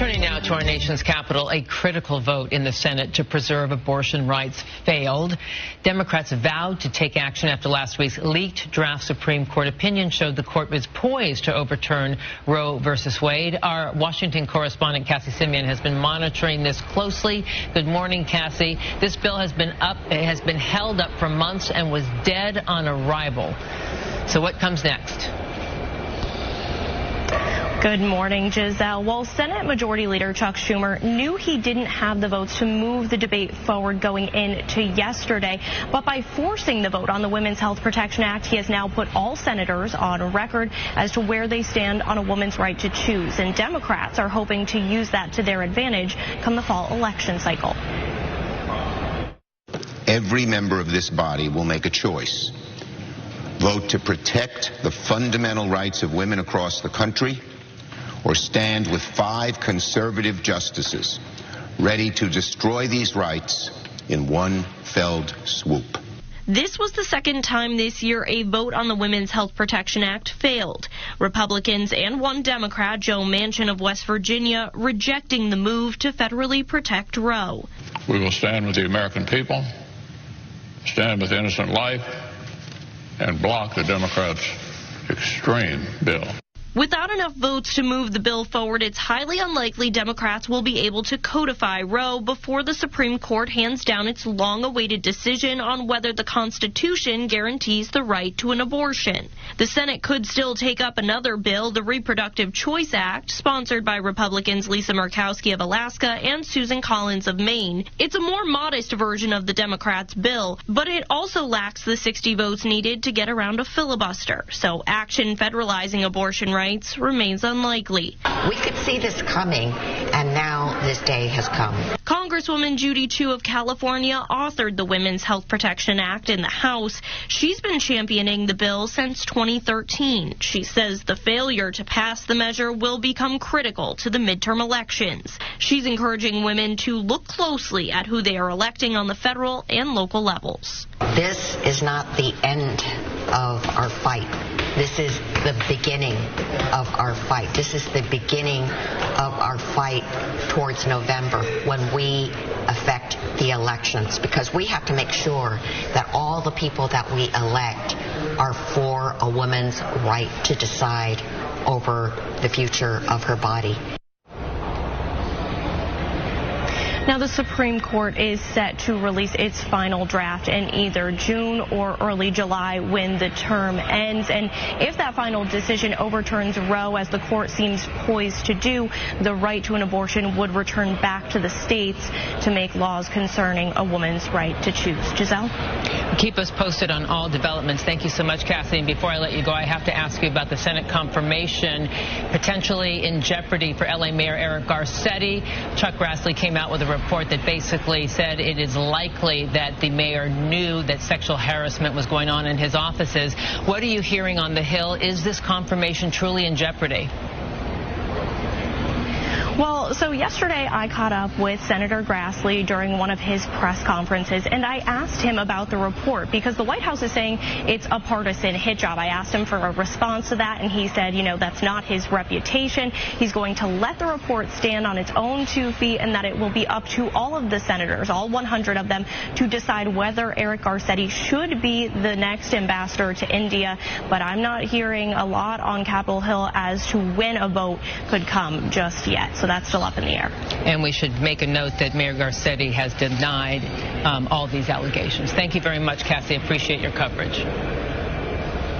Turning now to our nation's capital, a critical vote in the Senate to preserve abortion rights failed. Democrats vowed to take action after last week's leaked draft Supreme Court opinion showed the court was poised to overturn Roe versus Wade. Our Washington correspondent, Cassie Simeon, has been monitoring this closely. Good morning, Cassie. This bill has been held up for months and was dead on arrival. So what comes next? Good morning, Giselle. Well, Senate Majority Leader Chuck Schumer knew he didn't have the votes to move the debate forward going into yesterday, but by forcing the vote on the Women's Health Protection Act, he has now put all senators on record as to where they stand on a woman's right to choose, and Democrats are hoping to use that to their advantage come the fall election cycle. Every member of this body will make a choice. Vote to protect the fundamental rights of women across the country, or stand with 5 conservative justices ready to destroy these rights in one felled swoop. This was the second time this year a vote on the Women's Health Protection Act failed. Republicans and one Democrat, Joe Manchin of West Virginia, rejecting the move to federally protect Roe. We will stand with the American people, stand with innocent life, and block the Democrats' extreme bill. Without enough votes to move the bill forward, it's highly unlikely Democrats will be able to codify Roe before the Supreme Court hands down its long-awaited decision on whether the Constitution guarantees the right to an abortion. The Senate could still take up another bill, the Reproductive Choice Act, sponsored by Republicans Lisa Murkowski of Alaska and Susan Collins of Maine. It's a more modest version of the Democrats' bill, but it also lacks the 60 votes needed to get around a filibuster. So action federalizing abortion rights remains unlikely. We could see this coming, and now this day has come. Congresswoman Judy Chu of California authored the Women's Health Protection Act in the House. She's been championing the bill since 2013. She says the failure to pass the measure will become critical to the midterm elections. She's encouraging women to look closely at who they are electing on the federal and local levels. This is not the end of our fight. This is the beginning of our fight. This is the beginning of our fight towards November when we affect the elections, because we have to make sure that all the people that we elect are for a woman's right to decide over the future of her body. Now, the Supreme Court is set to release its final draft in either June or early July when the term ends. And if that final decision overturns Roe, as the court seems poised to do, the right to an abortion would return back to the states to make laws concerning a woman's right to choose. Giselle? Keep us posted on all developments. Thank you so much, Cassie. And before I let you go, I have to ask you about the Senate confirmation potentially in jeopardy for L.A. Mayor Eric Garcetti. Chuck Grassley came out with a report that basically said it is likely that the mayor knew that sexual harassment was going on in his offices. What are you hearing on the Hill? Is this confirmation truly in jeopardy? Well, so yesterday I caught up with Senator Grassley during one of his press conferences, and I asked him about the report because the White House is saying it's a partisan hit job. I asked him for a response to that, and he said, you know, that's not his reputation. He's going to let the report stand on its own 2 feet, and that it will be up to all of the senators, all 100 of them, to decide whether Eric Garcetti should be the next ambassador to India. But I'm not hearing a lot on Capitol Hill as to when a vote could come just yet. So that's still up in the air. And we should make a note that Mayor Garcetti has denied all these allegations. Thank you very much, Cassie. Appreciate your coverage.